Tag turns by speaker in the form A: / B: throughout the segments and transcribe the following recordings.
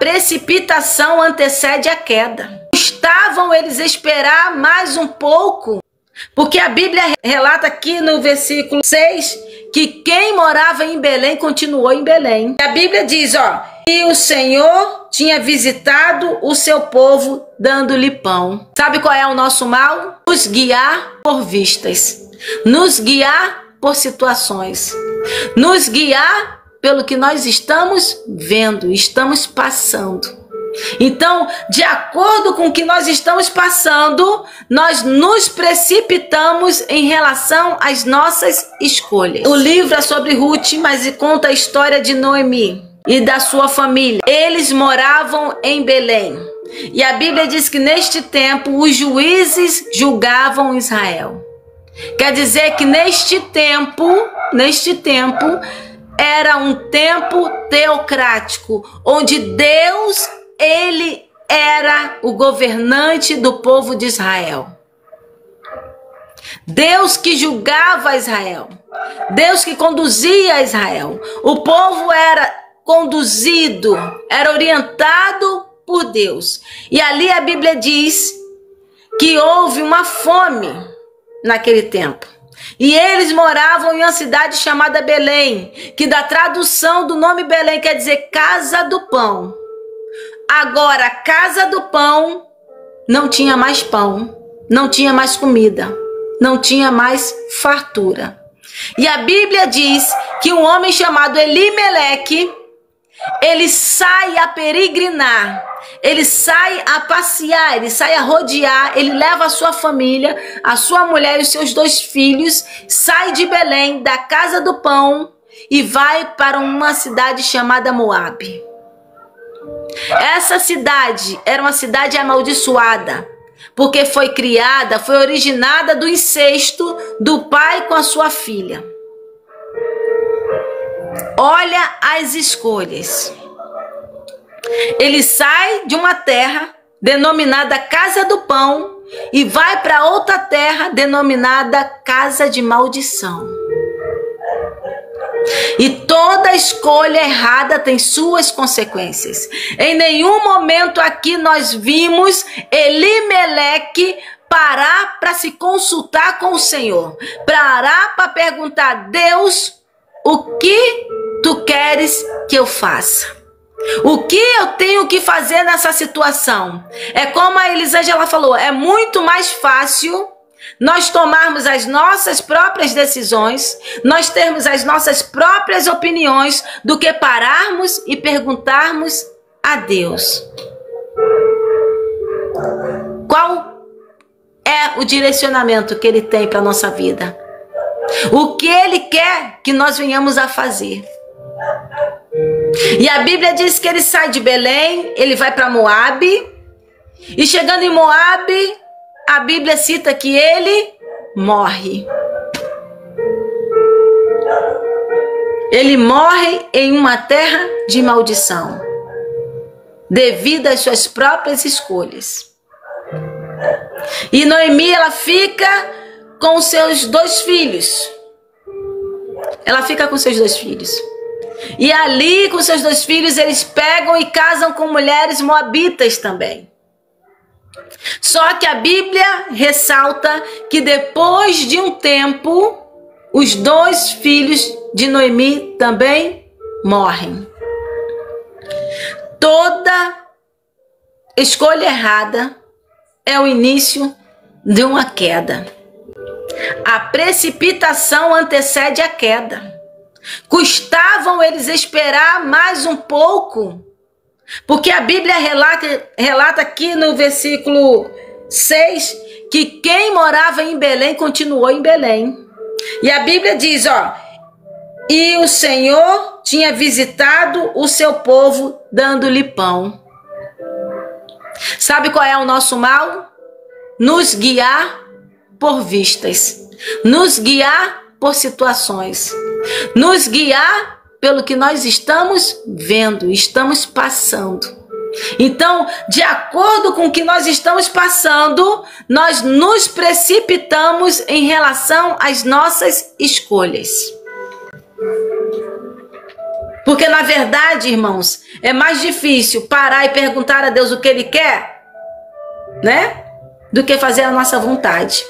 A: precipitação antecede a queda. Custavam eles esperar mais um pouco, porque a Bíblia relata aqui no versículo 6 que quem morava em Belém continuou em Belém. A Bíblia diz, e o Senhor tinha visitado o seu povo dando-lhe pão. Sabe qual é o nosso mal? Nos guiar por vistas, nos guiar por situações, nos guiar pelo que nós estamos vendo, estamos passando. Então, de acordo com o que nós estamos passando, nós nos precipitamos em relação às nossas escolhas. O livro é sobre Ruth, mas conta a história de Noemi e da sua família. Eles moravam em Belém. E a Bíblia diz que neste tempo os juízes julgavam Israel. Quer dizer que neste tempo era um tempo teocrático, onde Deus, ele era o governante do povo de Israel. Deus que julgava Israel. Deus que conduzia Israel. O povo era conduzido, era orientado por Deus. E ali a Bíblia diz que houve uma fome naquele tempo. E eles moravam em uma cidade chamada Belém, que da tradução do nome Belém quer dizer casa do pão. Agora, a casa do pão não tinha mais pão, não tinha mais comida, não tinha mais fartura. E a Bíblia diz que um homem chamado Elimeleque, ele sai a peregrinar, ele sai a passear, ele sai a rodear, ele leva a sua família, a sua mulher e os seus 2 filhos, sai de Belém, da casa do pão, e vai para uma cidade chamada Moabe. Essa cidade era uma cidade amaldiçoada, porque foi criada, foi originada do incesto do pai com a sua filha. Olha as escolhas. Ele sai de uma terra denominada Casa do Pão e vai para outra terra denominada Casa de Maldição. E toda escolha errada tem suas consequências. Em nenhum momento aqui nós vimos Elimeleque parar para se consultar com o Senhor, parar para perguntar: Deus, o que tu queres que eu faça? O que eu tenho que fazer nessa situação? É como a Elisângela falou, é muito mais fácil nós tomarmos as nossas próprias decisões, nós termos as nossas próprias opiniões, do que pararmos e perguntarmos a Deus. Qual é o direcionamento que Ele tem para a nossa vida? O que Ele quer que nós venhamos a fazer? E a Bíblia diz que ele sai de Belém, ele vai para Moabe, e chegando em Moabe, a Bíblia cita que ele morre. Ele morre em uma terra de maldição, devido às suas próprias escolhas. E Noemi, ela fica com seus 2 filhos. Ela fica com seus 2 filhos. E ali, com seus 2 filhos, eles pegam e casam com mulheres moabitas também. Só que a Bíblia ressalta que depois de um tempo, os 2 filhos de Noemi também morrem. Toda escolha errada é o início de uma queda. A precipitação antecede a queda. Custavam eles esperar mais um pouco, porque a Bíblia relata aqui no versículo 6 que quem morava em Belém continuou em Belém. E a Bíblia diz, e o Senhor tinha visitado o seu povo dando-lhe pão. Sabe qual é o nosso mal? Nos guiar por vistas, nos guiar por situações, nos guiar pelo que nós estamos vendo, estamos passando. Então, de acordo com o que nós estamos passando, nós nos precipitamos em relação às nossas escolhas. Porque na verdade, irmãos, é mais difícil parar e perguntar a Deus o que Ele quer, né? Do que fazer a nossa vontade.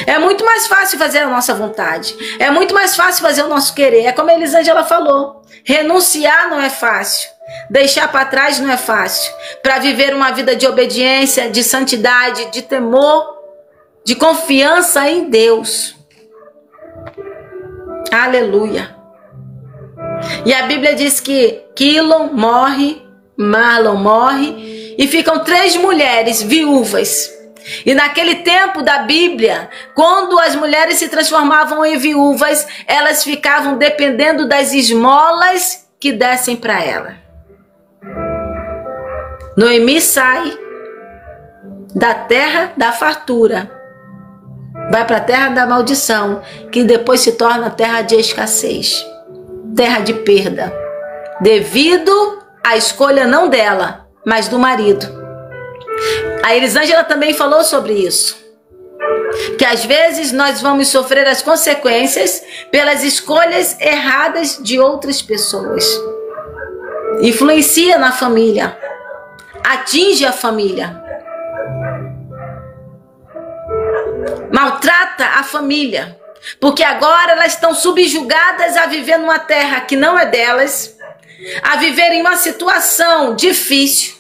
A: É muito mais fácil fazer a nossa vontade. É muito mais fácil fazer o nosso querer. É como a Elisângela falou. Renunciar não é fácil. Deixar para trás não é fácil. Para viver uma vida de obediência, de santidade, de temor, de confiança em Deus. Aleluia. E a Bíblia diz que Quilom morre, Mahlon morre, e ficam 3 mulheres viúvas. E naquele tempo da Bíblia, quando as mulheres se transformavam em viúvas, elas ficavam dependendo das esmolas que dessem para ela. Noemi sai da terra da fartura, vai para a terra da maldição, que depois se torna terra de escassez, terra de perda, devido à escolha não dela, mas do marido. A Elisângela também falou sobre isso, que às vezes nós vamos sofrer as consequências pelas escolhas erradas de outras pessoas. Influencia na família, atinge a família, maltrata a família, porque agora elas estão subjugadas a viver numa terra que não é delas, a viver em uma situação difícil,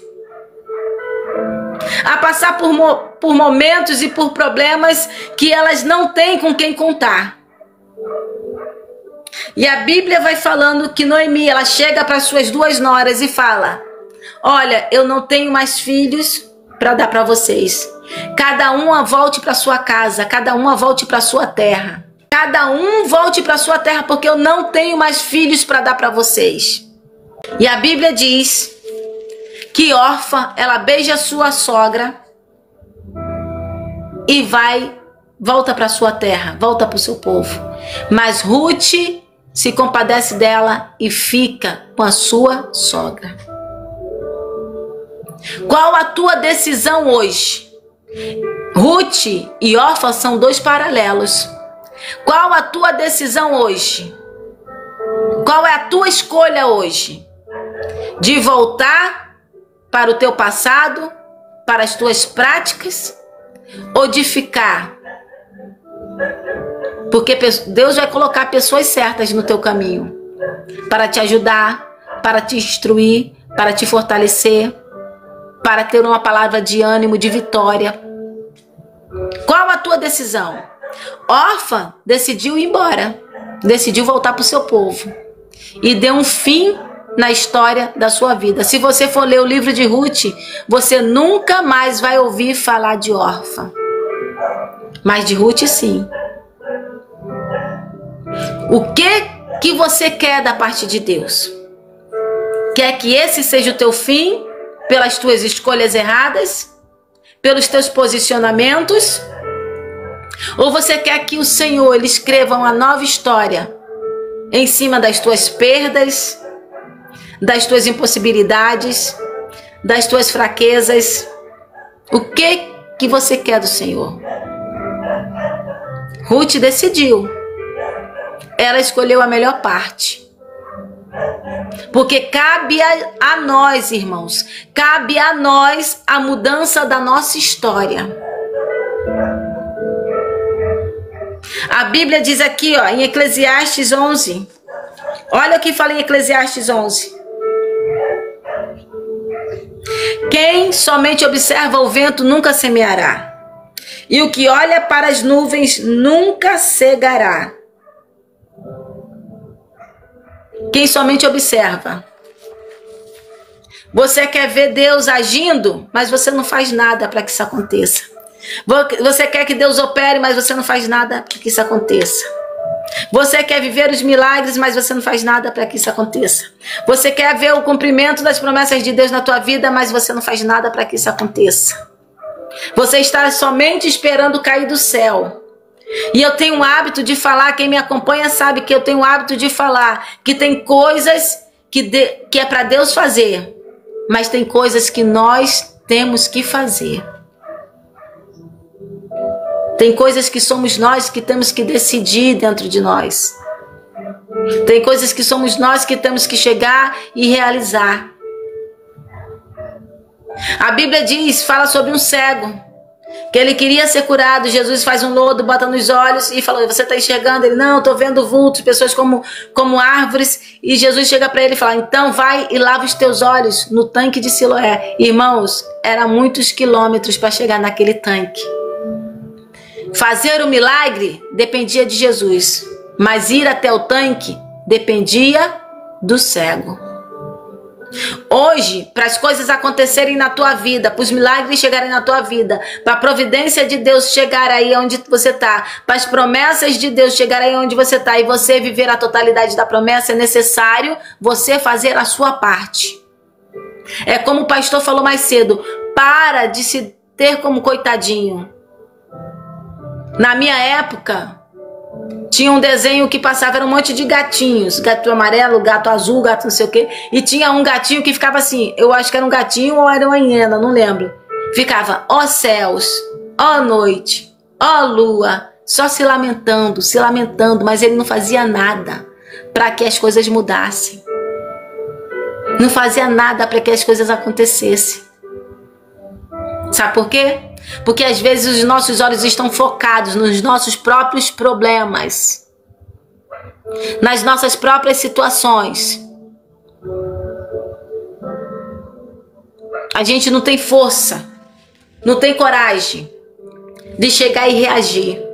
A: a passar por momentos e por problemas que elas não têm com quem contar. E a Bíblia vai falando que Noemi, ela chega para suas 2 noras e fala: olha, eu não tenho mais filhos para dar para vocês. Cada uma volte para sua casa, cada uma volte para sua terra. Cada um volte para sua terra, porque eu não tenho mais filhos para dar para vocês. E a Bíblia diz que Orfa, ela beija sua sogra e volta para sua terra, volta para o seu povo. Mas Ruth se compadece dela e fica com a sua sogra. Qual a tua decisão hoje? Ruth e Orfa são 2 paralelos. Qual a tua decisão hoje? Qual é a tua escolha hoje? De voltar para o teu passado, para as tuas práticas, ou de ficar? Porque Deus vai colocar pessoas certas no teu caminho para te ajudar, para te instruir, para te fortalecer, para ter uma palavra de ânimo, de vitória. Qual a tua decisão? Orfa decidiu ir embora, decidiu voltar para o seu povo e deu um fim na história da sua vida. Se você for ler o livro de Ruth, você nunca mais vai ouvir falar de Orfa, mas de Ruth sim. O que você quer da parte de Deus? Quer que esse seja o teu fim pelas tuas escolhas erradas, pelos teus posicionamentos? Ou você quer que o Senhor ele escreva uma nova história em cima das tuas perdas, das tuas impossibilidades, das tuas fraquezas? O que você quer do Senhor? Ruth decidiu. Ela escolheu a melhor parte. Porque cabe a nós, irmãos, cabe a nós a mudança da nossa história. A Bíblia diz aqui, ó, em Eclesiastes 11. Olha o que fala em Eclesiastes 11. Quem somente observa o vento nunca semeará, e o que olha para as nuvens nunca cegará. Quem somente observa. Você quer ver Deus agindo, mas você não faz nada para que isso aconteça. Você quer que Deus opere, mas você não faz nada para que isso aconteça. Você quer viver os milagres, mas você não faz nada para que isso aconteça. Você quer ver o cumprimento das promessas de Deus na tua vida, mas você não faz nada para que isso aconteça. Você está somente esperando cair do céu. E eu tenho o hábito de falar, quem me acompanha sabe que eu tenho o hábito de falar que tem coisas que é para Deus fazer, mas tem coisas que nós temos que fazer. Tem coisas que somos nós que temos que decidir dentro de nós. Tem coisas que somos nós que temos que chegar e realizar. A Bíblia diz, fala sobre um cego, que ele queria ser curado. Jesus faz um lodo, bota nos olhos e falou: você está enxergando? Ele: não, estou vendo vultos, pessoas como árvores. E Jesus chega para ele e fala: então vai e lava os teus olhos no tanque de Siloé. Irmãos, eram muitos quilômetros para chegar naquele tanque. Fazer o milagre dependia de Jesus, mas ir até o tanque dependia do cego. Hoje, para as coisas acontecerem na tua vida, para os milagres chegarem na tua vida, para a providência de Deus chegar aí onde você está, para as promessas de Deus chegar aí onde você está e você viver a totalidade da promessa, é necessário você fazer a sua parte. É como o pastor falou mais cedo: para de se ter como coitadinho. Na minha época, tinha um desenho que passava, era um monte de gatinhos. Gato amarelo, gato azul, gato não sei o quê. E tinha um gatinho que ficava assim, eu acho que era um gatinho ou era uma hiena, não lembro. Ficava: ó céus, ó noite, ó lua, só se lamentando, mas ele não fazia nada para que as coisas mudassem. Não fazia nada para que as coisas acontecessem. Sabe por quê? Porque às vezes os nossos olhos estão focados nos nossos próprios problemas, nas nossas próprias situações. A gente não tem força, não tem coragem de chegar e reagir.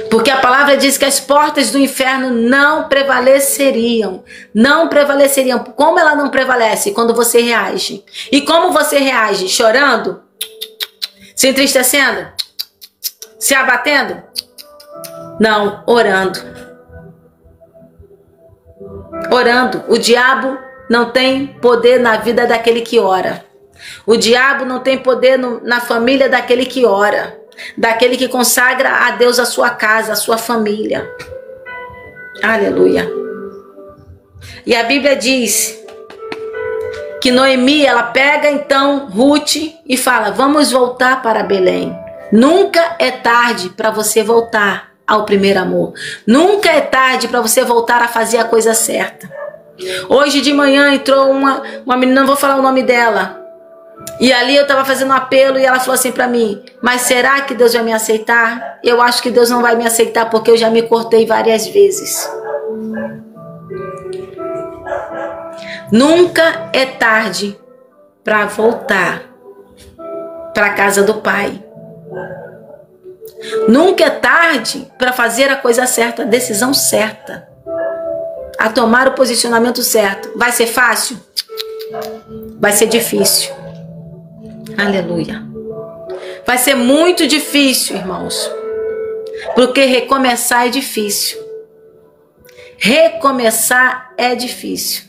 A: Porque a palavra diz que as portas do inferno não prevaleceriam. Não prevaleceriam. Como ela não prevalece? Quando você reage. E como você reage? Chorando? Se entristecendo? Se abatendo? Não, orando. Orando. O diabo não tem poder na vida daquele que ora. O diabo não tem poder na família daquele que ora. Daquele que consagra a Deus a sua casa, a sua família. Aleluia. E a Bíblia diz que Noemi, ela pega então Ruth e fala: vamos voltar para Belém. Nunca é tarde para você voltar ao primeiro amor. Nunca é tarde para você voltar a fazer a coisa certa. Hoje de manhã entrou uma menina, não vou falar o nome dela. E ali eu estava fazendo um apelo e ela falou assim para mim: mas será que Deus vai me aceitar? Eu acho que Deus não vai me aceitar porque eu já me cortei várias vezes. Nunca é tarde para voltar para a casa do Pai. Nunca é tarde para fazer a coisa certa, a decisão certa, a tomar o posicionamento certo. Vai ser fácil? Vai ser difícil. Aleluia. Vai ser muito difícil, irmãos. Porque recomeçar é difícil. Recomeçar é difícil.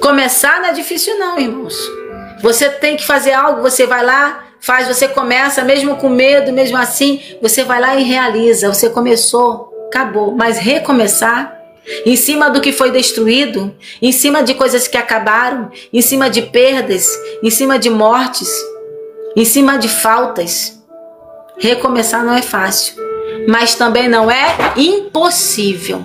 A: Começar não é difícil não, irmãos. Você tem que fazer algo, você vai lá, faz, você começa, mesmo com medo, mesmo assim, você vai lá e realiza. Você começou, acabou. Mas recomeçar, em cima do que foi destruído, em cima de coisas que acabaram, em cima de perdas, em cima de mortes, em cima de faltas. Recomeçar não é fácil, mas também não é impossível.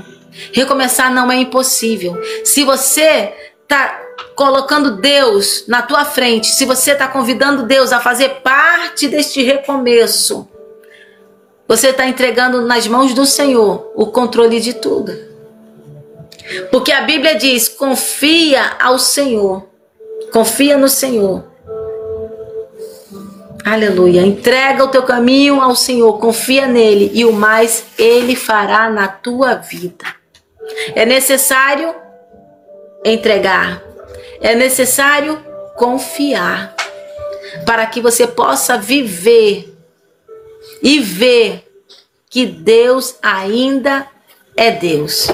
A: Recomeçar não é impossível. Se você está colocando Deus na tua frente, se você está convidando Deus a fazer parte deste recomeço, você está entregando nas mãos do Senhor o controle de tudo. Porque a Bíblia diz: confia ao Senhor. Confia no Senhor. Aleluia. Entrega o teu caminho ao Senhor. Confia nele e o mais ele fará na tua vida. É necessário entregar. É necessário confiar. Para que você possa viver e ver que Deus ainda é Deus.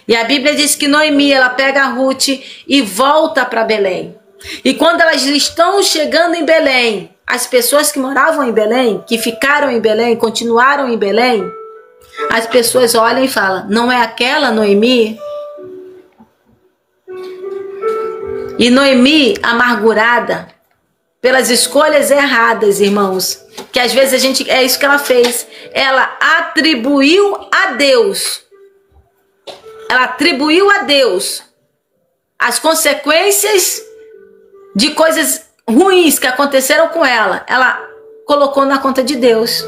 A: E a Bíblia diz que Noemi, ela pega a Ruth e volta para Belém. E quando elas estão chegando em Belém, as pessoas que moravam em Belém, que ficaram em Belém, continuaram em Belém, as pessoas olham e falam: não é aquela Noemi? E Noemi, amargurada, pelas escolhas erradas, irmãos. Que às vezes a gente, é isso que ela fez. Ela atribuiu a Deus. Ela atribuiu a Deus as consequências de coisas ruins que aconteceram com ela. Ela colocou na conta de Deus.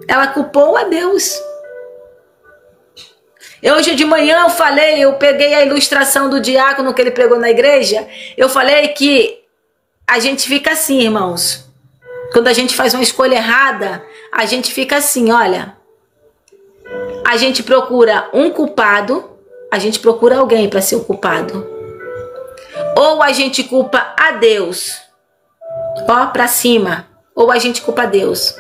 A: Ela culpou a Deus. Hoje de manhã eu peguei a ilustração do diácono que ele pregou na igreja. Eu falei que a gente fica assim, irmãos. Quando a gente faz uma escolha errada, a gente fica assim, olha. A gente procura um culpado, a gente procura alguém para ser o culpado. Ou a gente culpa a Deus, ó, para cima. Ou a gente culpa a Deus.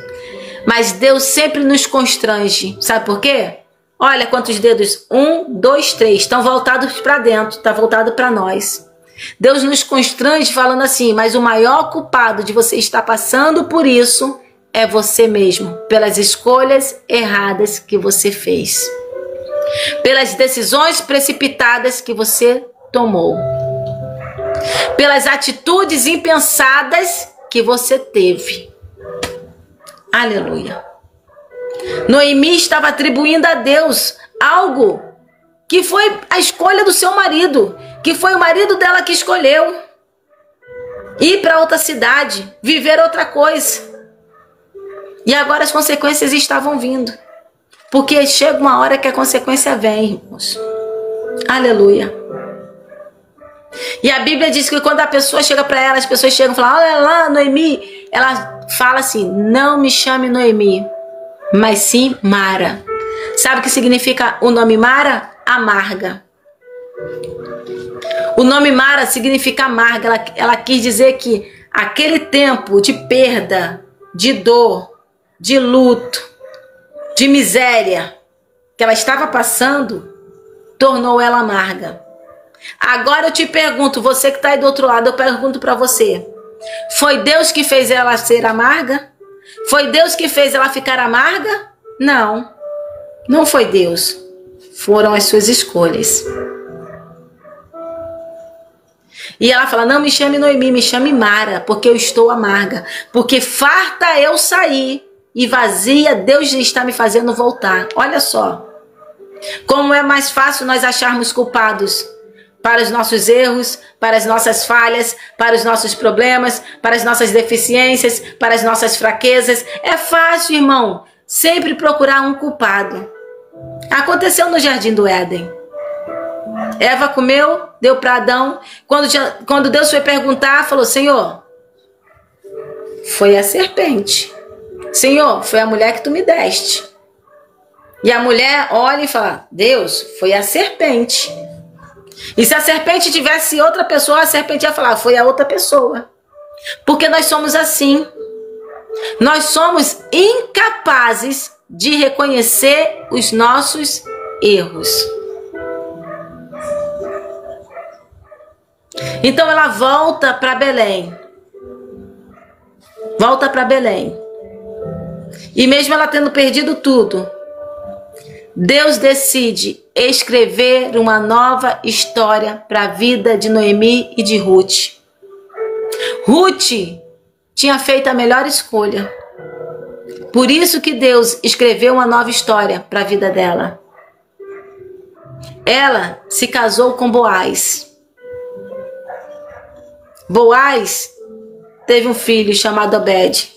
A: Mas Deus sempre nos constrange. Sabe por quê? Olha quantos dedos. 1, 2, 3. Estão voltados para dentro. Está voltado para nós. Deus nos constrange falando assim, mas o maior culpado de você estar passando por isso é você mesmo. Pelas escolhas erradas que você fez. Pelas decisões precipitadas que você tomou. Pelas atitudes impensadas que você teve. Aleluia. Noemi estava atribuindo a Deus algo que foi a escolha do seu marido, que foi o marido dela que escolheu ir para outra cidade, viver outra coisa. E agora as consequências estavam vindo, porque chega uma hora que a consequência vem, irmãos. Aleluia. E a Bíblia diz que quando a pessoa chega para ela, as pessoas chegam e falam, olha lá, Noemi, ela fala assim, não me chame Noemi, mas sim Mara. Sabe o que significa o nome Mara? Amarga. O nome Mara significa amarga. Ela quis dizer que aquele tempo de perda, de dor, de luto, de miséria que ela estava passando, tornou ela amarga. Agora eu te pergunto, você que está aí do outro lado, eu pergunto para você, foi Deus que fez ela ser amarga? Foi Deus que fez ela ficar amarga? Não, não foi Deus. Foram as suas escolhas. E ela fala, não me chame Noemi, me chame Mara, porque eu estou amarga. Porque farta eu sair e vazia Deus está me fazendo voltar. Olha só, como é mais fácil nós acharmos culpados para os nossos erros, para as nossas falhas, para os nossos problemas, para as nossas deficiências, para as nossas fraquezas. É fácil, irmão, sempre procurar um culpado. Aconteceu no Jardim do Éden. Eva comeu, deu para Adão. Quando Deus foi perguntar, falou, Senhor, foi a serpente. Senhor, foi a mulher que tu me deste. E a mulher olha e fala, Deus, foi a serpente. E se a serpente tivesse outra pessoa, a serpente ia falar, foi a outra pessoa. Porque nós somos assim. Nós somos incapazes de reconhecer os nossos erros. Então ela volta para Belém. Volta para Belém. E mesmo ela tendo perdido tudo, Deus decide escrever uma nova história para a vida de Noemi e de Ruth. Ruth tinha feito a melhor escolha. Por isso que Deus escreveu uma nova história para a vida dela. Ela se casou com Boaz. Boaz teve um filho chamado Obed.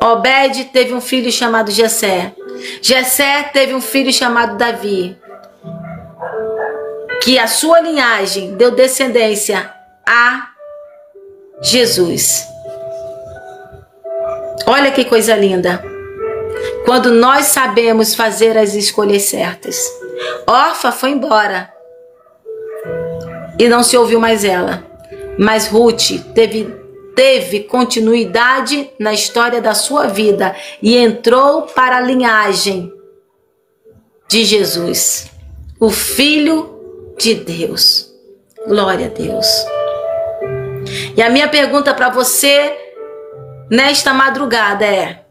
A: Obed teve um filho chamado Jessé. Jessé teve um filho chamado Davi. Que a sua linhagem deu descendência a Jesus. Olha que coisa linda. Quando nós sabemos fazer as escolhas certas. Orfa foi embora. E não se ouviu mais ela. Mas Ruth teve continuidade na história da sua vida e entrou para a linhagem de Jesus, o Filho de Deus. Glória a Deus. E a minha pergunta para você nesta madrugada é: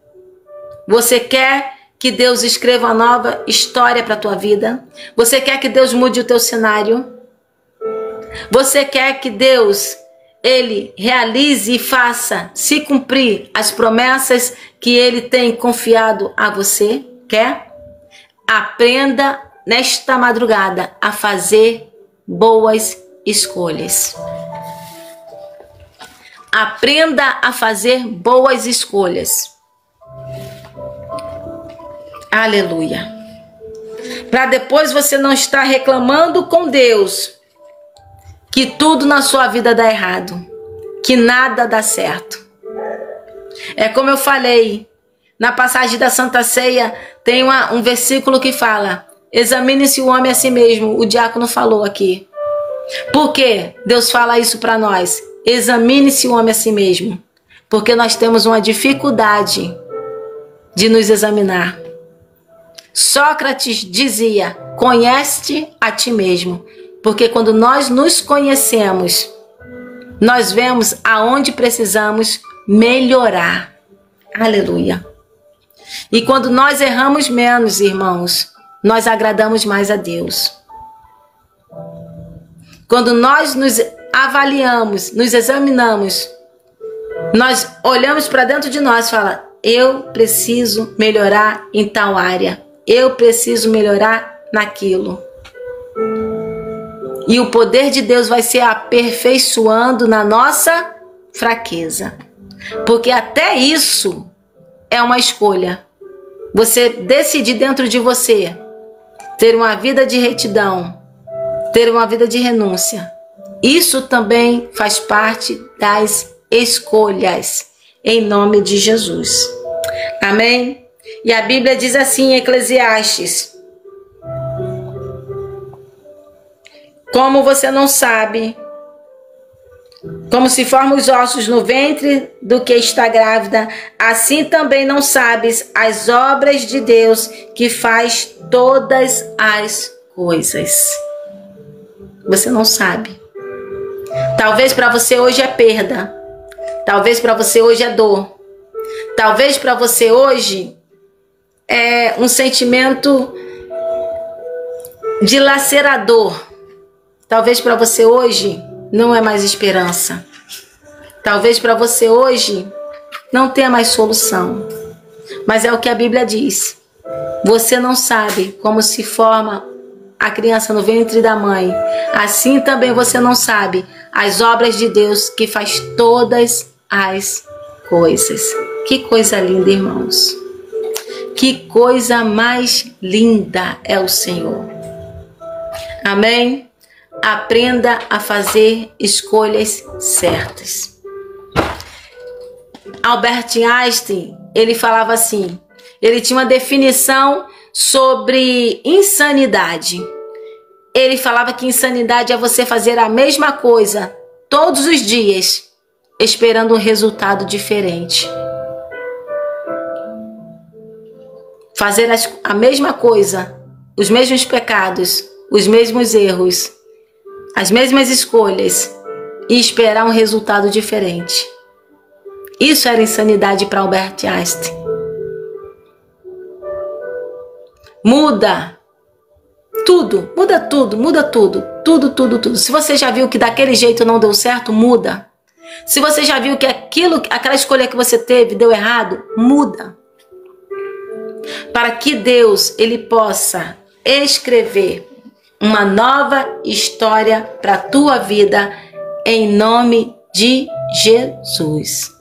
A: você quer que Deus escreva uma nova história para a tua vida? Você quer que Deus mude o teu cenário? Você quer que Deus ele realize e faça se cumprir as promessas que ele tem confiado a você? Quer? Aprenda nesta madrugada a fazer boas escolhas. Aprenda a fazer boas escolhas. Aleluia. Para depois você não estar reclamando com Deus que tudo na sua vida dá errado, que nada dá certo. É como eu falei, na passagem da Santa Ceia, tem um versículo que fala: examine-se o homem a si mesmo. O diácono falou aqui. Por que Deus fala isso para nós? Examine-se o homem a si mesmo. Porque nós temos uma dificuldade de nos examinar. Sócrates dizia: conhece-te a ti mesmo. Porque quando nós nos conhecemos, nós vemos aonde precisamos melhorar. Aleluia. E quando nós erramos menos, irmãos, nós agradamos mais a Deus. Quando nós nos avaliamos, nos examinamos, nós olhamos para dentro de nós e falamos: eu preciso melhorar em tal área. Eu preciso melhorar naquilo. E o poder de Deus vai se aperfeiçoando na nossa fraqueza. Porque até isso é uma escolha. Você decidir dentro de você ter uma vida de retidão, ter uma vida de renúncia. Isso também faz parte das escolhas, em nome de Jesus. Amém? E a Bíblia diz assim em Eclesiastes: como você não sabe como se formam os ossos no ventre do que está grávida, assim também não sabes as obras de Deus que faz todas as coisas. Você não sabe. Talvez para você hoje é perda. Talvez para você hoje é dor. Talvez para você hoje é um sentimento dilacerador. Talvez para você hoje não é mais esperança. Talvez para você hoje não tenha mais solução. Mas é o que a Bíblia diz. Você não sabe como se forma a criança no ventre da mãe. Assim também você não sabe as obras de Deus que faz todas as coisas. Que coisa linda, irmãos. Que coisa mais linda é o Senhor. Amém? Aprenda a fazer escolhas certas. Albert Einstein, ele falava assim, ele tinha uma definição sobre insanidade. Ele falava que insanidade é você fazer a mesma coisa todos os dias, esperando um resultado diferente. Fazer a mesma coisa, os mesmos pecados, os mesmos erros, as mesmas escolhas e esperar um resultado diferente. Isso era insanidade para Albert Einstein. Muda tudo, muda tudo, muda tudo, tudo. Se você já viu que daquele jeito não deu certo, muda. Se você já viu que aquela escolha que você teve deu errado, muda. Para que Deus ele possa escrever uma nova história para a tua vida, em nome de Jesus.